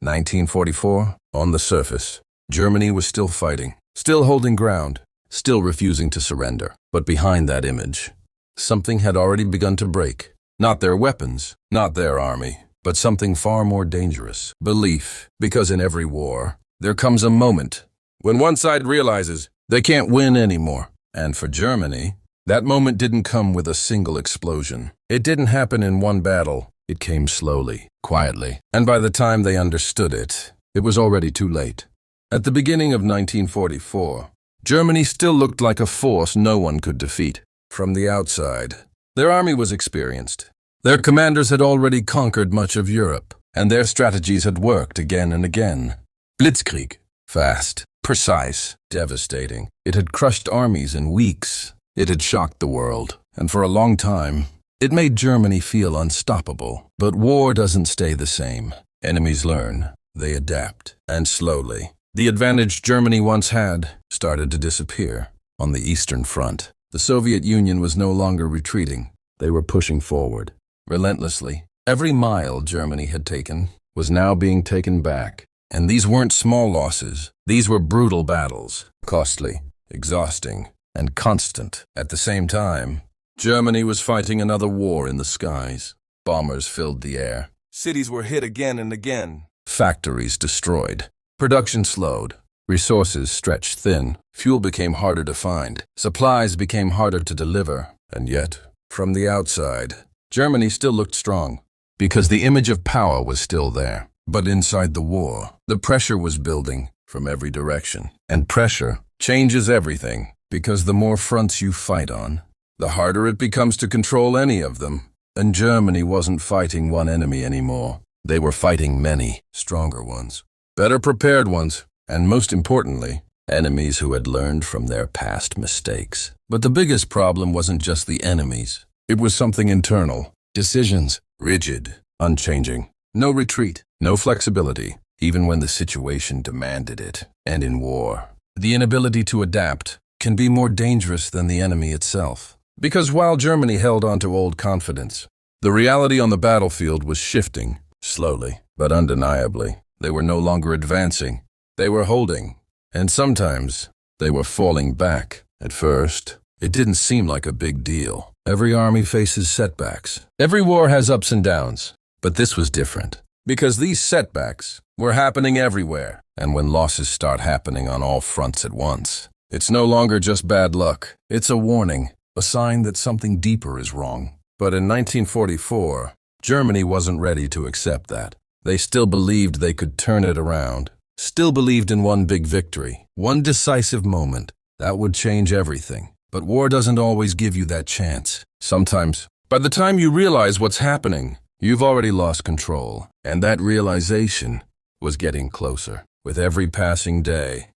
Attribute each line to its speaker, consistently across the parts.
Speaker 1: 1944, on the surface, Germany was still fighting, still holding ground, still refusing to surrender. But behind that image, something had already begun to break. Not their weapons, not their army, but something far more dangerous. Belief, because in every war, there comes a moment when one side realizes they can't win anymore. And for Germany, that moment didn't come with a single explosion. It didn't happen in one battle. It came slowly, quietly. And by the time they understood it, it was already too late. At the beginning of 1944, Germany still looked like a force no one could defeat. From the outside, their army was experienced. Their commanders had already conquered much of Europe, and their strategies had worked again and again. Blitzkrieg. Fast, precise, devastating. It had crushed armies in weeks. It had shocked the world, and for a long time, it made Germany feel unstoppable. But war doesn't stay the same. Enemies learn, they adapt, and slowly, the advantage Germany once had started to disappear. On the Eastern Front, the Soviet Union was no longer retreating. They were pushing forward, relentlessly. Every mile Germany had taken was now being taken back. And these weren't small losses. These were brutal battles, costly, exhausting, and constant. At the same time, Germany was fighting another war in the skies. Bombers filled the air. Cities were hit again and again. Factories destroyed. Production slowed. Resources stretched thin. Fuel became harder to find. Supplies became harder to deliver. And yet, from the outside, Germany still looked strong, because the image of power was still there. But inside the war, the pressure was building from every direction. And pressure changes everything, because the more fronts you fight on, the harder it becomes to control any of them. And Germany wasn't fighting one enemy anymore. They were fighting many, stronger ones, better prepared ones, and most importantly, enemies who had learned from their past mistakes. But the biggest problem wasn't just the enemies. It was something internal. Decisions, rigid, unchanging. No retreat, no flexibility, even when the situation demanded it. And in war, the inability to adapt can be more dangerous than the enemy itself. Because while Germany held on to old confidence, the reality on the battlefield was shifting, slowly, but undeniably. They were no longer advancing. They were holding. And sometimes, they were falling back. At first, it didn't seem like a big deal. Every army faces setbacks. Every war has ups and downs. But this was different, because these setbacks were happening everywhere. And when losses start happening on all fronts at once, it's no longer just bad luck. It's a warning, a sign that something deeper is wrong. But in 1944, Germany wasn't ready to accept that. They still believed they could turn it around, still believed in one big victory, one decisive moment that would change everything. But war doesn't always give you that chance. Sometimes, by the time you realize what's happening, you've already lost control, and that realization was getting closer with every passing day.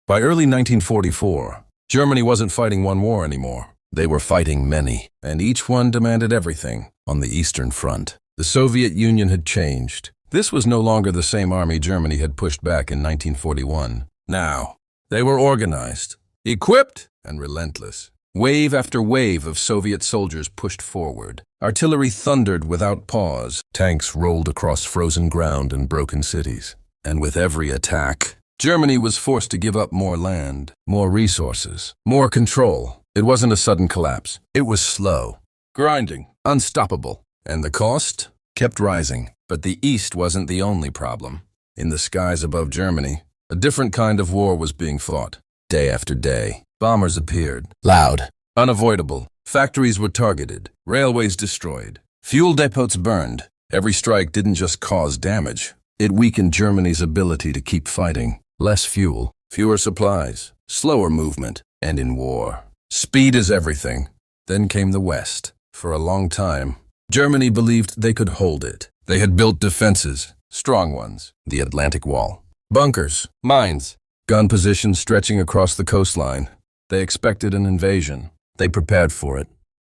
Speaker 1: By early 1944, Germany wasn't fighting one war anymore. They were fighting many, and each one demanded everything. On the Eastern Front, the Soviet Union had changed. This was no longer the same army Germany had pushed back in 1941. Now, they were organized, equipped, and relentless. Wave after wave of Soviet soldiers pushed forward. Artillery thundered without pause. Tanks rolled across frozen ground and broken cities. And with every attack, Germany was forced to give up more land, more resources, more control. It wasn't a sudden collapse. It was slow, grinding, unstoppable. And the cost kept rising. But the East wasn't the only problem. In the skies above Germany, a different kind of war was being fought. Day after day, bombers appeared, loud, unavoidable. Factories were targeted, railways destroyed, fuel depots burned. Every strike didn't just cause damage. It weakened Germany's ability to keep fighting. Less fuel, fewer supplies, slower movement. And in war, speed is everything. Then came the West. For a long time, Germany believed they could hold it. They had built defenses, strong ones, the Atlantic Wall, bunkers, mines, gun positions stretching across the coastline. They expected an invasion. They prepared for it.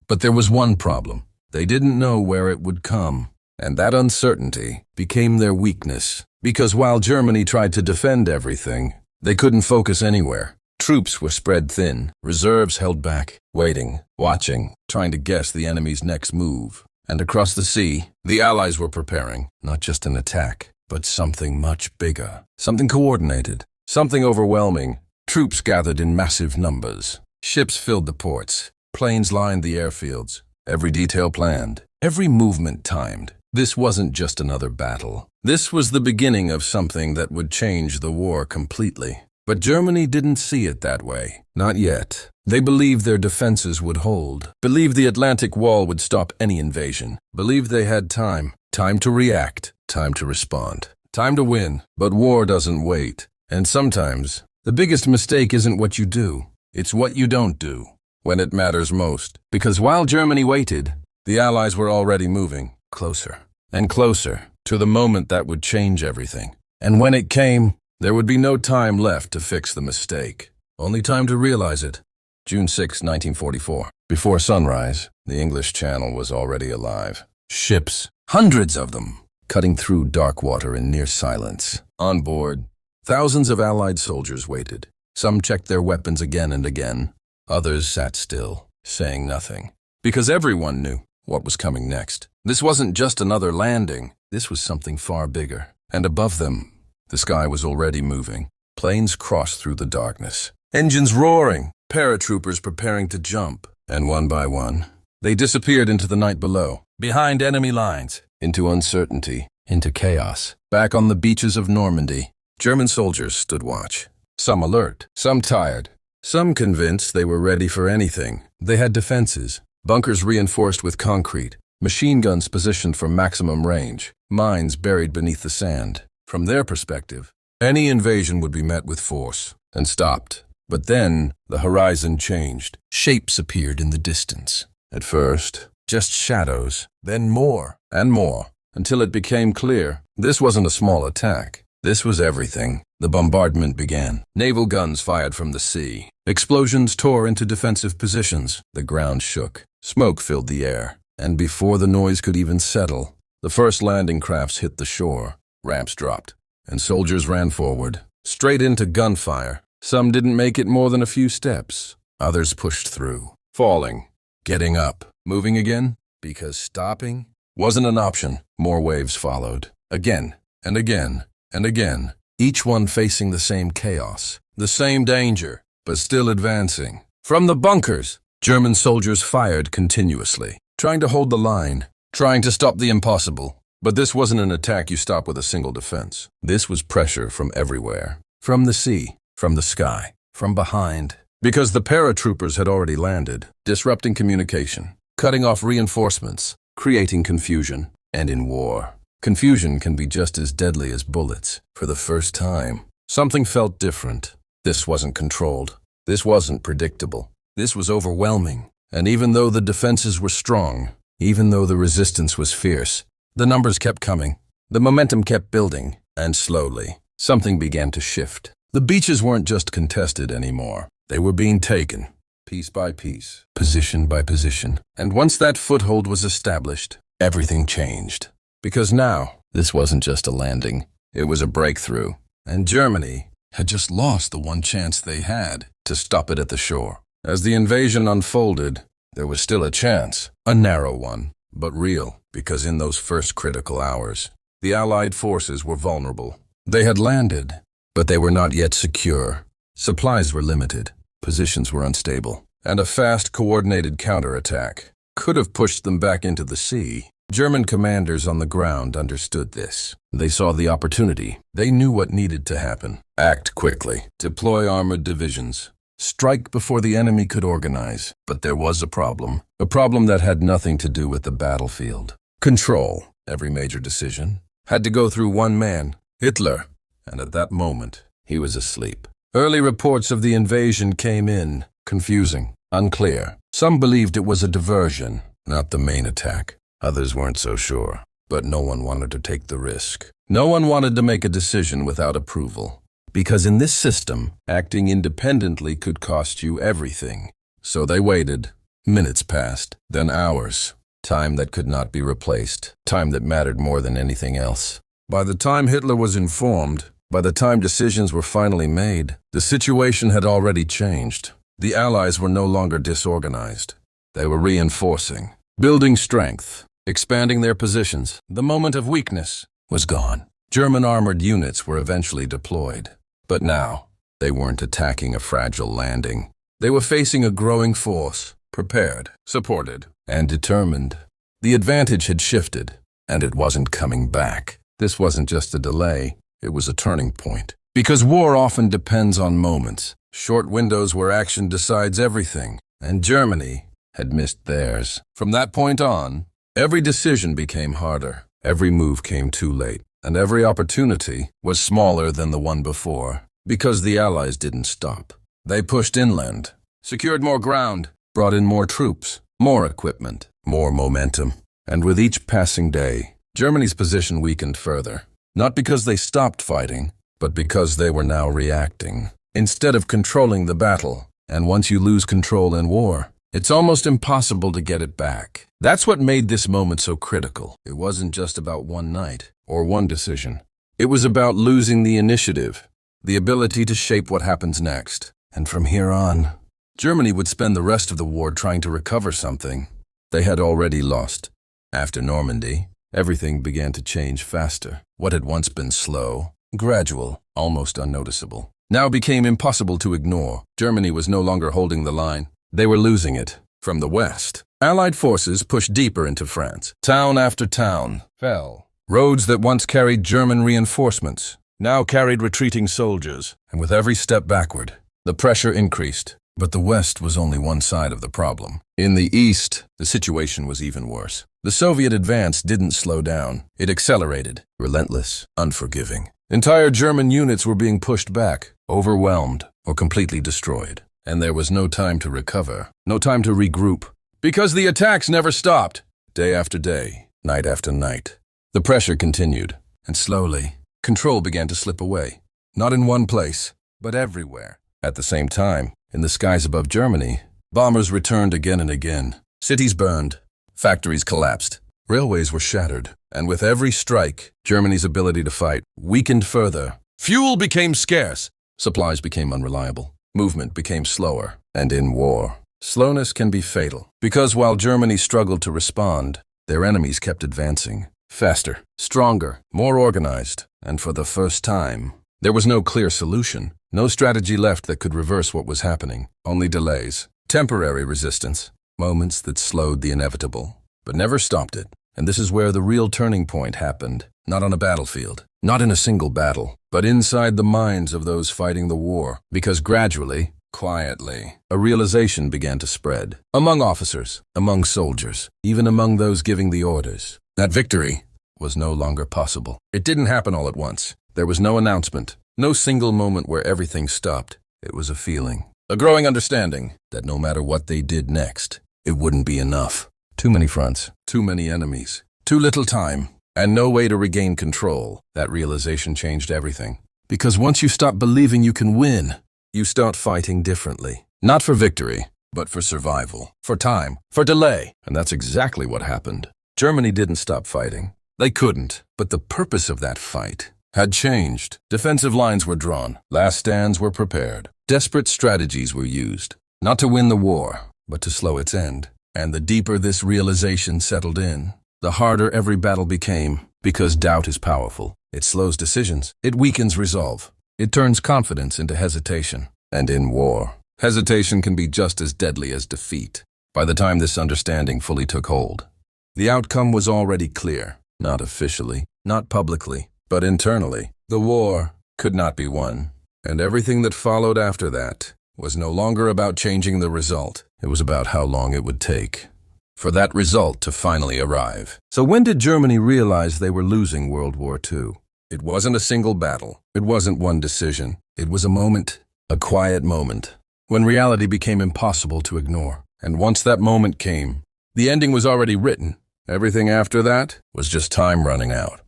Speaker 1: But there was one problem. They didn't know where it would come. And that uncertainty became their weakness. Because while Germany tried to defend everything, they couldn't focus anywhere. Troops were spread thin, reserves held back, waiting, watching, trying to guess the enemy's next move. And across the sea, the Allies were preparing, not just an attack, but something much bigger, something coordinated, something overwhelming. Troops gathered in massive numbers. Ships filled the ports. Planes lined the airfields. Every detail planned. Every movement timed. This wasn't just another battle. This was the beginning of something that would change the war completely. But Germany didn't see it that way. Not yet. They believed their defenses would hold. Believed the Atlantic Wall would stop any invasion. Believed they had time. Time to react. Time to respond. Time to win. But war doesn't wait. And sometimes, the biggest mistake isn't what you do. It's what you don't do when it matters most. Because while Germany waited, the Allies were already moving closer and closer to the moment that would change everything. And when it came, there would be no time left to fix the mistake. Only time to realize it. June 6, 1944. Before sunrise, the English Channel was already alive. Ships, hundreds of them, cutting through dark water in near silence. On board, thousands of Allied soldiers waited. Some checked their weapons again and again. Others sat still, saying nothing. Because everyone knew what was coming next. This wasn't just another landing. This was something far bigger. And above them, the sky was already moving. Planes crossed through the darkness. Engines roaring, paratroopers preparing to jump. And one by one, they disappeared into the night below, behind enemy lines, into uncertainty, into chaos. Back on the beaches of Normandy, German soldiers stood watch. Some alert, some tired, some convinced they were ready for anything. They had defenses, bunkers reinforced with concrete, machine guns positioned for maximum range, mines buried beneath the sand. From their perspective, any invasion would be met with force and stopped. But then the horizon changed. Shapes appeared in the distance. At first, just shadows, then more and more, until it became clear this wasn't a small attack. This was everything. The bombardment began. Naval guns fired from the sea. Explosions tore into defensive positions. The ground shook. Smoke filled the air. And before the noise could even settle, the first landing crafts hit the shore. Ramps dropped, and soldiers ran forward, straight into gunfire. Some didn't make it more than a few steps. Others pushed through, falling, getting up, moving again, because stopping wasn't an option. More waves followed, again and again and again, each one facing the same chaos, the same danger, but still advancing. From the bunkers, German soldiers fired continuously, trying to hold the line, trying to stop the impossible. But this wasn't an attack you stop with a single defense. This was pressure from everywhere. From the sea, from the sky, from behind. Because the paratroopers had already landed, disrupting communication, cutting off reinforcements, creating confusion. And in war, confusion can be just as deadly as bullets. For the first time, something felt different. This wasn't controlled. This wasn't predictable. This was overwhelming. And even though the defenses were strong, even though the resistance was fierce, the numbers kept coming. The momentum kept building. And slowly, something began to shift. The beaches weren't just contested anymore. They were being taken, piece by piece, position by position. And once that foothold was established, everything changed. Because now, this wasn't just a landing. It was a breakthrough. And Germany had just lost the one chance they had to stop it at the shore. As the invasion unfolded, there was still a chance, a narrow one, but real. Because in those first critical hours, the Allied forces were vulnerable. They had landed, but they were not yet secure. Supplies were limited, positions were unstable, and a fast, coordinated counterattack could have pushed them back into the sea. German commanders on the ground understood this. They saw the opportunity. They knew what needed to happen. Act quickly. Deploy armored divisions. Strike before the enemy could organize. But there was a problem that had nothing to do with the battlefield. Control. Every major decision had to go through one man, Hitler, and at that moment, he was asleep. Early reports of the invasion came in, confusing, unclear. Some believed it was a diversion, not the main attack. Others weren't so sure, but no one wanted to take the risk. No one wanted to make a decision without approval. Because in this system, acting independently could cost you everything. So they waited. Minutes passed, then hours. Time that could not be replaced. Time that mattered more than anything else. By the time Hitler was informed, by the time decisions were finally made, the situation had already changed. The Allies were no longer disorganized. They were reinforcing, building strength, expanding their positions. The moment of weakness was gone. German armored units were eventually deployed. But now, they weren't attacking a fragile landing. They were facing a growing force, prepared, supported, and determined. The advantage had shifted, and it wasn't coming back. This wasn't just a delay, it was a turning point. Because war often depends on moments, short windows where action decides everything, and Germany had missed theirs. From that point on, every decision became harder, every move came too late, and every opportunity was smaller than the one before. Because the Allies didn't stop. They pushed inland, secured more ground, brought in more troops, more equipment, more momentum. And with each passing day, Germany's position weakened further. Not because they stopped fighting, but because they were now reacting. Instead of controlling the battle, and once you lose control in war, it's almost impossible to get it back. That's what made this moment so critical. It wasn't just about one night or one decision. It was about losing the initiative, the ability to shape what happens next. And from here on, Germany would spend the rest of the war trying to recover something they had already lost. After Normandy, everything began to change faster. What had once been slow, gradual, almost unnoticeable, now became impossible to ignore. Germany was no longer holding the line. They were losing it. From the west, Allied forces pushed deeper into France. Town after town fell. Roads that once carried German reinforcements now carried retreating soldiers, and with every step backward, the pressure increased. But the West was only one side of the problem. In the East, the situation was even worse. The Soviet advance didn't slow down. It accelerated, relentless, unforgiving. Entire German units were being pushed back, overwhelmed, or completely destroyed. And there was no time to recover, no time to regroup, because the attacks never stopped. Day after day, night after night, the pressure continued, and slowly, control began to slip away. Not in one place, but everywhere. At the same time, in the skies above Germany, bombers returned again and again. Cities burned, factories collapsed, railways were shattered, and with every strike, Germany's ability to fight weakened further. Fuel became scarce, supplies became unreliable, movement became slower, and in war, slowness can be fatal. Because while Germany struggled to respond, their enemies kept advancing. Faster, stronger, more organized, and for the first time, there was no clear solution, no strategy left that could reverse what was happening. Only delays, temporary resistance, moments that slowed the inevitable, but never stopped it. And this is where the real turning point happened, not on a battlefield, not in a single battle, but inside the minds of those fighting the war. Because gradually, quietly, a realization began to spread. Among officers, among soldiers, even among those giving the orders. That victory was no longer possible. It didn't happen all at once. There was no announcement, no single moment where everything stopped. It was a feeling, a growing understanding that no matter what they did next, it wouldn't be enough. Too many fronts, too many enemies, too little time, and no way to regain control. That realization changed everything. Because once you stop believing you can win, you start fighting differently. Not for victory, but for survival, for time, for delay. And that's exactly what happened. Germany didn't stop fighting. They couldn't, but the purpose of that fight had changed. Defensive lines were drawn, last stands were prepared, desperate strategies were used, not to win the war, but to slow its end. And the deeper this realization settled in, the harder every battle became, because doubt is powerful. It slows decisions, it weakens resolve, it turns confidence into hesitation. And in war, hesitation can be just as deadly as defeat. By the time this understanding fully took hold, the outcome was already clear. Not officially, not publicly, but internally. The war could not be won. And everything that followed after that was no longer about changing the result. It was about how long it would take for that result to finally arrive. So when did Germany realize they were losing World War II? It wasn't a single battle. It wasn't one decision. It was a moment, a quiet moment, when reality became impossible to ignore. And once that moment came, the ending was already written. Everything after that was just time running out.